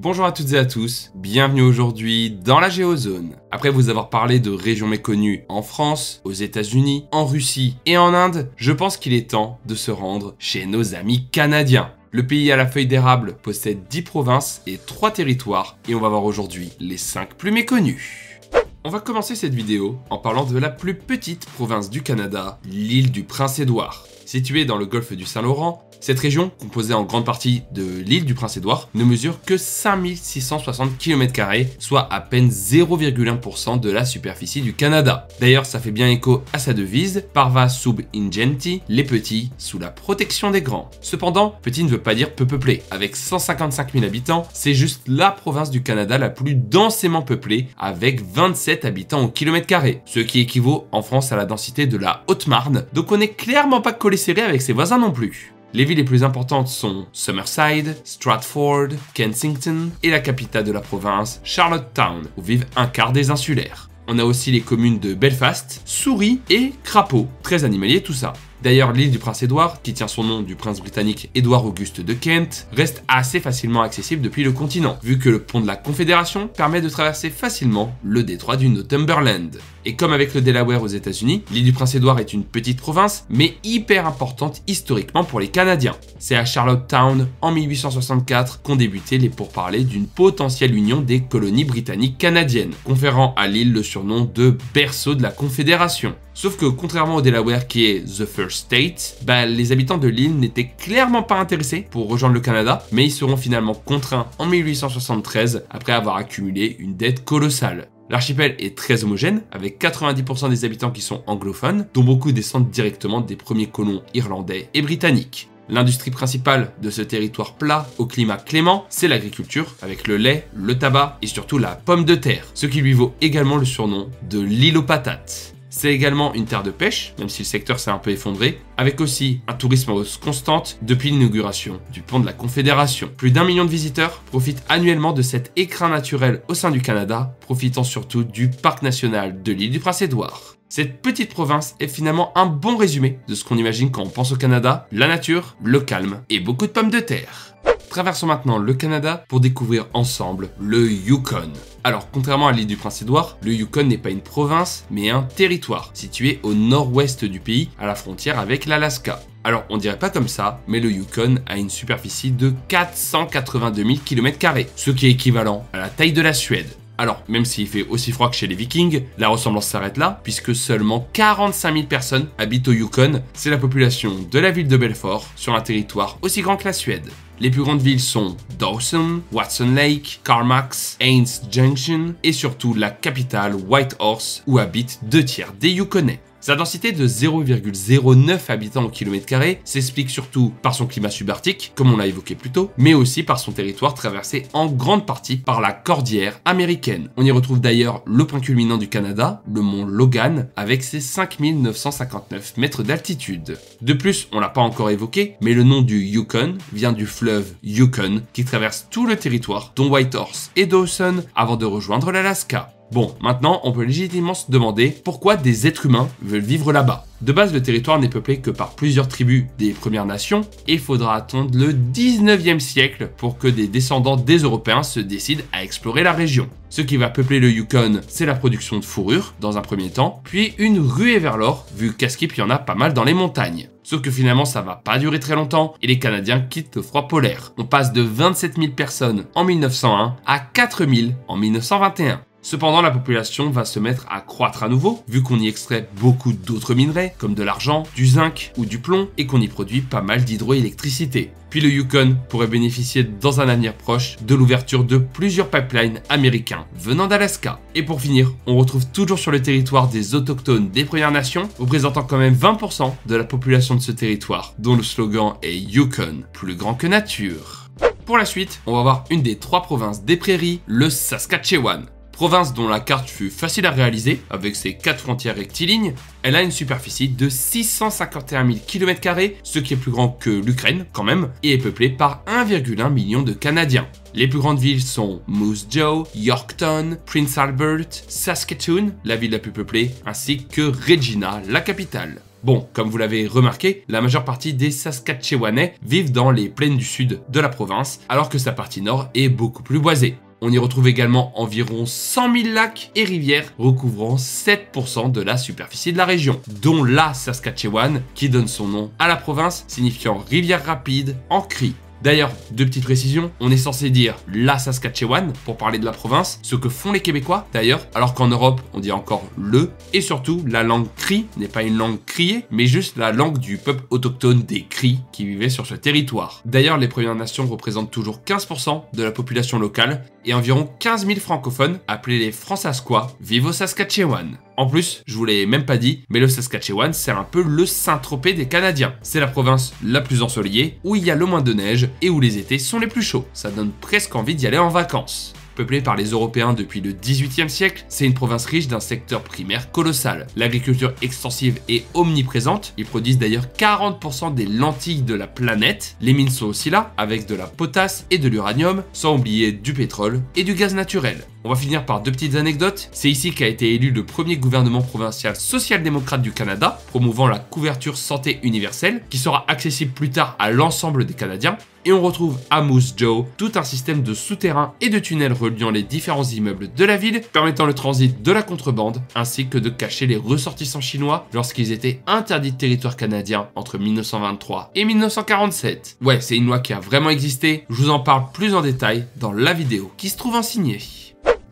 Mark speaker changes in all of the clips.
Speaker 1: Bonjour à toutes et à tous, bienvenue aujourd'hui dans la Géozone. Après vous avoir parlé de régions méconnues en France, aux États-Unis, en Russie et en Inde, je pense qu'il est temps de se rendre chez nos amis canadiens. Le pays à la feuille d'érable possède 10 provinces et 3 territoires et on va voir aujourd'hui les 5 plus méconnus. On va commencer cette vidéo en parlant de la plus petite province du Canada, l'île du Prince-Édouard. Située dans le golfe du Saint-Laurent, cette région, composée en grande partie de l'île du Prince-Édouard, ne mesure que 5660 km², soit à peine 0,1% de la superficie du Canada. D'ailleurs, ça fait bien écho à sa devise, Parva sub ingenti, les petits sous la protection des grands. Cependant, petit ne veut pas dire peu peuplé. Avec 155 000 habitants, c'est juste la province du Canada la plus densément peuplée, avec 27 habitants au km², ce qui équivaut en France à la densité de la Haute-Marne, donc on n'est clairement pas collé serré avec ses voisins non plus. Les villes les plus importantes sont Summerside, Stratford, Kensington et la capitale de la province, Charlottetown, où vivent un quart des insulaires. On a aussi les communes de Belfast, Souris et Crapaud, très animalier tout ça. D'ailleurs, l'île du Prince-Édouard, qui tient son nom du prince britannique Édouard Auguste de Kent, reste assez facilement accessible depuis le continent, vu que le pont de la Confédération permet de traverser facilement le détroit du Northumberland. Et comme avec le Delaware aux États-Unis, l'île du Prince-Édouard est une petite province, mais hyper importante historiquement pour les Canadiens. C'est à Charlottetown, en 1864, qu'ont débuté les pourparlers d'une potentielle union des colonies britanniques canadiennes, conférant à l'île le surnom de berceau de la Confédération. Sauf que contrairement au Delaware qui est The First State, les habitants de l'île n'étaient clairement pas intéressés pour rejoindre le Canada, mais ils seront finalement contraints en 1873 après avoir accumulé une dette colossale. L'archipel est très homogène, avec 90% des habitants qui sont anglophones, dont beaucoup descendent directement des premiers colons irlandais et britanniques. L'industrie principale de ce territoire plat au climat clément, c'est l'agriculture, avec le lait, le tabac et surtout la pomme de terre, ce qui lui vaut également le surnom de l'île aux patates. C'est également une terre de pêche, même si le secteur s'est un peu effondré, avec aussi un tourisme en hausse constante depuis l'inauguration du pont de la Confédération. Plus d'1 million de visiteurs profitent annuellement de cet écrin naturel au sein du Canada, profitant surtout du parc national de l'île du Prince-Édouard. Cette petite province est finalement un bon résumé de ce qu'on imagine quand on pense au Canada, la nature, le calme et beaucoup de pommes de terre. Traversons maintenant le Canada pour découvrir ensemble le Yukon. Alors, contrairement à l'île du Prince-Édouard, le Yukon n'est pas une province, mais un territoire, situé au nord-ouest du pays, à la frontière avec l'Alaska. Alors, on dirait pas comme ça, mais le Yukon a une superficie de 482 000 km², ce qui est équivalent à la taille de la Suède. Alors, même s'il fait aussi froid que chez les Vikings, la ressemblance s'arrête là, puisque seulement 45 000 personnes habitent au Yukon, c'est la population de la ville de Belfort, sur un territoire aussi grand que la Suède. Les plus grandes villes sont Dawson, Watson Lake, Carmacks, Haines Junction et surtout la capitale Whitehorse où habitent 2 tiers des Yukonnais. Sa densité de 0,09 habitants au km² s'explique surtout par son climat subarctique, comme on l'a évoqué plus tôt, mais aussi par son territoire traversé en grande partie par la cordillère américaine. On y retrouve d'ailleurs le point culminant du Canada, le mont Logan, avec ses 5959 mètres d'altitude. De plus, on l'a pas encore évoqué, mais le nom du Yukon vient du fleuve Yukon, qui traverse tout le territoire, dont Whitehorse et Dawson, avant de rejoindre l'Alaska. Bon, maintenant, on peut légitimement se demander pourquoi des êtres humains veulent vivre là-bas. De base, le territoire n'est peuplé que par plusieurs tribus des Premières Nations et il faudra attendre le 19e siècle pour que des descendants des Européens se décident à explorer la région. Ce qui va peupler le Yukon, c'est la production de fourrure, dans un premier temps, puis une ruée vers l'or, vu qu'à Skip, il y en a pas mal dans les montagnes. Sauf que finalement, ça va pas durer très longtemps et les Canadiens quittent le froid polaire. On passe de 27 000 personnes en 1901 à 4 000 en 1921. Cependant, la population va se mettre à croître à nouveau, vu qu'on y extrait beaucoup d'autres minerais, comme de l'argent, du zinc ou du plomb, et qu'on y produit pas mal d'hydroélectricité. Puis le Yukon pourrait bénéficier dans un avenir proche de l'ouverture de plusieurs pipelines américains venant d'Alaska. Et pour finir, on retrouve toujours sur le territoire des autochtones des Premières Nations, représentant quand même 20% de la population de ce territoire, dont le slogan est Yukon, plus grand que nature. Pour la suite, on va voir une des 3 provinces des prairies, le Saskatchewan. Province dont la carte fut facile à réaliser, avec ses 4 frontières rectilignes, elle a une superficie de 651 000 km², ce qui est plus grand que l'Ukraine quand même, et est peuplée par 1,1 million de Canadiens. Les plus grandes villes sont Moose Jaw, Yorkton, Prince Albert, Saskatoon, la ville la plus peuplée, ainsi que Regina, la capitale. Bon, comme vous l'avez remarqué, la majeure partie des Saskatchewanais vivent dans les plaines du sud de la province, alors que sa partie nord est beaucoup plus boisée. On y retrouve également environ 100 000 lacs et rivières recouvrant 7% de la superficie de la région, dont la Saskatchewan qui donne son nom à la province, signifiant rivière rapide en cri. D'ailleurs, deux petites précisions, on est censé dire la Saskatchewan pour parler de la province, ce que font les Québécois d'ailleurs, alors qu'en Europe on dit encore le, et surtout la langue cri n'est pas une langue criée, mais juste la langue du peuple autochtone des Cris qui vivaient sur ce territoire. D'ailleurs, les Premières Nations représentent toujours 15% de la population locale, et environ 15 000 francophones, appelés les Fransaskois, vivent au Saskatchewan. En plus, je vous l'ai même pas dit, mais le Saskatchewan, c'est un peu le Saint-Tropez des Canadiens. C'est la province la plus ensoleillée, où il y a le moins de neige et où les étés sont les plus chauds. Ça donne presque envie d'y aller en vacances. Peuplée par les Européens depuis le XVIIIe siècle, c'est une province riche d'un secteur primaire colossal. L'agriculture extensive est omniprésente, ils produisent d'ailleurs 40% des lentilles de la planète. Les mines sont aussi là, avec de la potasse et de l'uranium, sans oublier du pétrole et du gaz naturel. On va finir par deux petites anecdotes. C'est ici qu'a été élu le premier gouvernement provincial social-démocrate du Canada, promouvant la couverture santé universelle, qui sera accessible plus tard à l'ensemble des Canadiens. Et on retrouve à Moose Jaw tout un système de souterrains et de tunnels reliant les différents immeubles de la ville, permettant le transit de la contrebande, ainsi que de cacher les ressortissants chinois lorsqu'ils étaient interdits de territoire canadien entre 1923 et 1947. Ouais, c'est une loi qui a vraiment existé, je vous en parle plus en détail dans la vidéo qui se trouve en signé.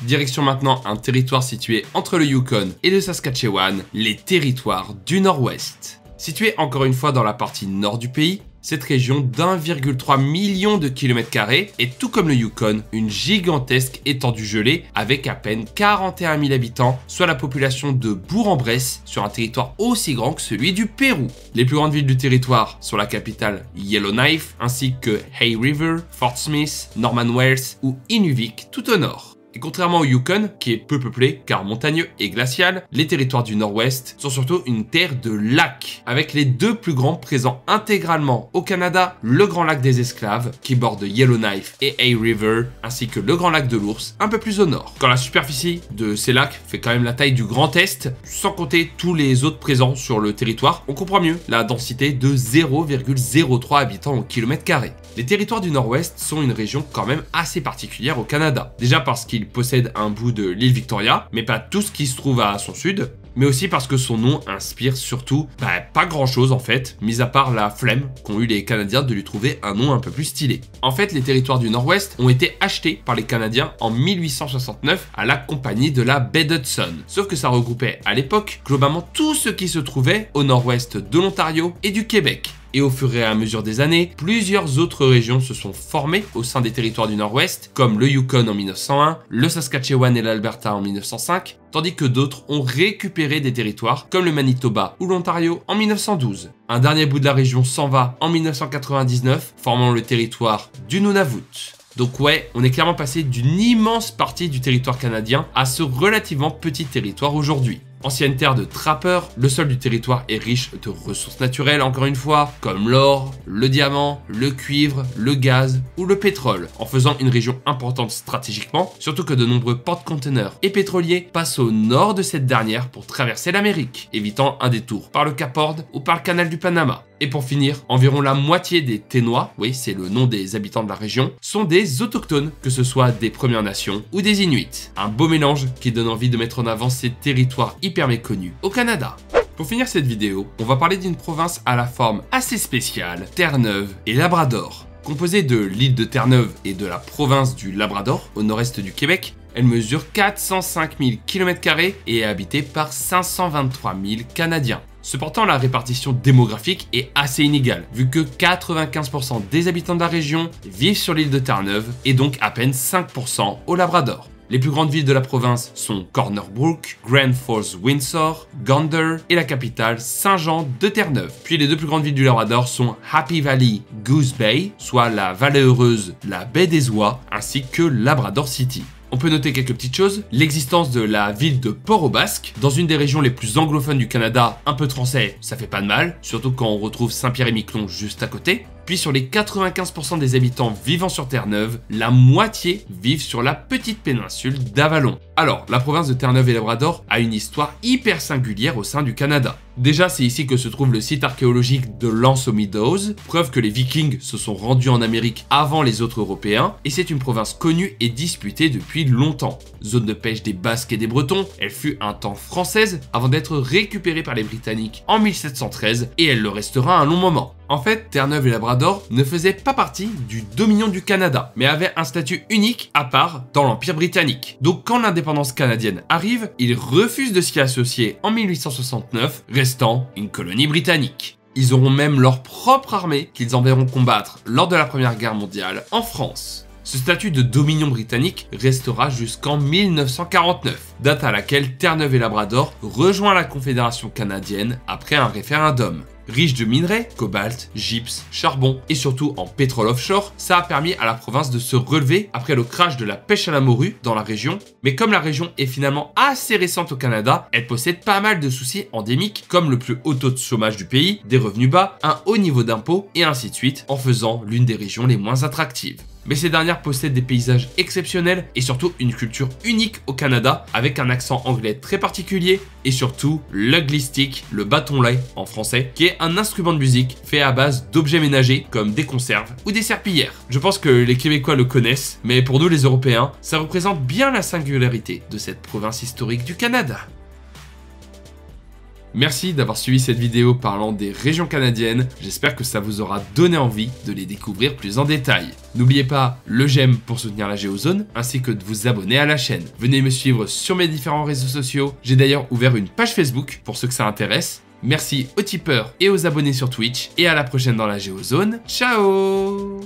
Speaker 1: Direction maintenant un territoire situé entre le Yukon et le Saskatchewan, les territoires du Nord-Ouest. Située encore une fois dans la partie nord du pays, cette région d'1,3 million de kilomètres carrés est tout comme le Yukon, une gigantesque étendue gelée avec à peine 41 000 habitants, soit la population de Bourg-en-Bresse sur un territoire aussi grand que celui du Pérou. Les plus grandes villes du territoire sont la capitale Yellowknife, ainsi que Hay River, Fort Smith, Norman Wells ou Inuvik tout au nord. Et contrairement au Yukon, qui est peu peuplé car montagneux et glacial, les territoires du Nord-Ouest sont surtout une terre de lacs, avec les deux plus grands présents intégralement au Canada, le Grand Lac des Esclaves, qui borde Yellowknife et Hay River, ainsi que le Grand Lac de l'Ours, un peu plus au nord. Quand la superficie de ces lacs fait quand même la taille du Grand Est, sans compter tous les autres présents sur le territoire, on comprend mieux la densité de 0,03 habitants au kilomètre carré. Les territoires du Nord-Ouest sont une région quand même assez particulière au Canada. Déjà parce qu'il possède un bout de l'île Victoria, mais pas tout ce qui se trouve à son sud, mais aussi parce que son nom inspire surtout pas grand chose en fait, mis à part la flemme qu'ont eu les Canadiens de lui trouver un nom un peu plus stylé. En fait, les territoires du Nord-Ouest ont été achetés par les Canadiens en 1869 à la compagnie de la baie d'Hudson. Sauf que ça regroupait à l'époque globalement tout ce qui se trouvait au nord-ouest de l'Ontario et du Québec. Et au fur et à mesure des années, plusieurs autres régions se sont formées au sein des territoires du Nord-Ouest, comme le Yukon en 1901, le Saskatchewan et l'Alberta en 1905, tandis que d'autres ont récupéré des territoires comme le Manitoba ou l'Ontario en 1912. Un dernier bout de la région s'en va en 1999, formant le territoire du Nunavut. Donc ouais, on est clairement passé d'une immense partie du territoire canadien à ce relativement petit territoire aujourd'hui. Ancienne terre de trappeurs, le sol du territoire est riche de ressources naturelles encore une fois, comme l'or, le diamant, le cuivre, le gaz ou le pétrole, en faisant une région importante stratégiquement, surtout que de nombreux porte-containers et pétroliers passent au nord de cette dernière pour traverser l'Amérique, évitant un détour par le Cap Horn ou par le canal du Panama. Et pour finir, environ la moitié des Ténois, oui c'est le nom des habitants de la région, sont des autochtones, que ce soit des Premières Nations ou des Inuits. Un beau mélange qui donne envie de mettre en avant ces territoires hyper méconnus au Canada. Pour finir cette vidéo, on va parler d'une province à la forme assez spéciale, Terre-Neuve et Labrador. Composée de l'île de Terre-Neuve et de la province du Labrador, au nord-est du Québec, elle mesure 405 000 km² et est habitée par 523 000 Canadiens. Cependant, la répartition démographique est assez inégale, vu que 95% des habitants de la région vivent sur l'île de Terre-Neuve et donc à peine 5% au Labrador. Les plus grandes villes de la province sont Corner Brook, Grand Falls Windsor, Gander et la capitale Saint-Jean de Terre-Neuve. Puis les deux plus grandes villes du Labrador sont Happy Valley, Goose Bay, soit la vallée heureuse, la baie des oies, ainsi que Labrador City. On peut noter quelques petites choses, l'existence de la ville de Port-au-Basque, dans une des régions les plus anglophones du Canada, un peu de français, ça fait pas de mal, surtout quand on retrouve Saint-Pierre-et-Miquelon juste à côté. Puis sur les 95% des habitants vivant sur Terre-Neuve, la moitié vivent sur la petite péninsule d'Avalon. Alors, la province de Terre-Neuve et Labrador a une histoire hyper singulière au sein du Canada. Déjà, c'est ici que se trouve le site archéologique de L'Anse aux Meadows, preuve que les Vikings se sont rendus en Amérique avant les autres Européens, et c'est une province connue et disputée depuis longtemps. Zone de pêche des Basques et des Bretons, elle fut un temps française avant d'être récupérée par les Britanniques en 1713, et elle le restera un long moment. En fait, Terre-Neuve et Labrador ne faisaient pas partie du Dominion du Canada, mais avaient un statut unique à part dans l'Empire britannique. Donc quand l'indépendance canadienne arrive, ils refusent de s'y associer en 1869, restant une colonie britannique. Ils auront même leur propre armée qu'ils enverront combattre lors de la Première Guerre mondiale en France. Ce statut de dominion britannique restera jusqu'en 1949, date à laquelle Terre-Neuve et Labrador rejoint la Confédération canadienne après un référendum. Riche de minerais, cobalt, gypse, charbon et surtout en pétrole offshore, ça a permis à la province de se relever après le crash de la pêche à la morue dans la région. Mais comme la région est finalement assez récente au Canada, elle possède pas mal de soucis endémiques comme le plus haut taux de chômage du pays, des revenus bas, un haut niveau d'impôts et ainsi de suite, en faisant l'une des régions les moins attractives. Mais ces dernières possèdent des paysages exceptionnels et surtout une culture unique au Canada avec un accent anglais très particulier et surtout l'ugly stick, le bâton lait en français, qui est un instrument de musique fait à base d'objets ménagers comme des conserves ou des serpillières. Je pense que les Québécois le connaissent, mais pour nous les Européens, ça représente bien la singularité de cette province historique du Canada. Merci d'avoir suivi cette vidéo parlant des régions canadiennes, j'espère que ça vous aura donné envie de les découvrir plus en détail. N'oubliez pas le j'aime pour soutenir la Géozone, ainsi que de vous abonner à la chaîne. Venez me suivre sur mes différents réseaux sociaux, j'ai d'ailleurs ouvert une page Facebook pour ceux que ça intéresse. Merci aux tipeurs et aux abonnés sur Twitch, et à la prochaine dans la Géozone, ciao!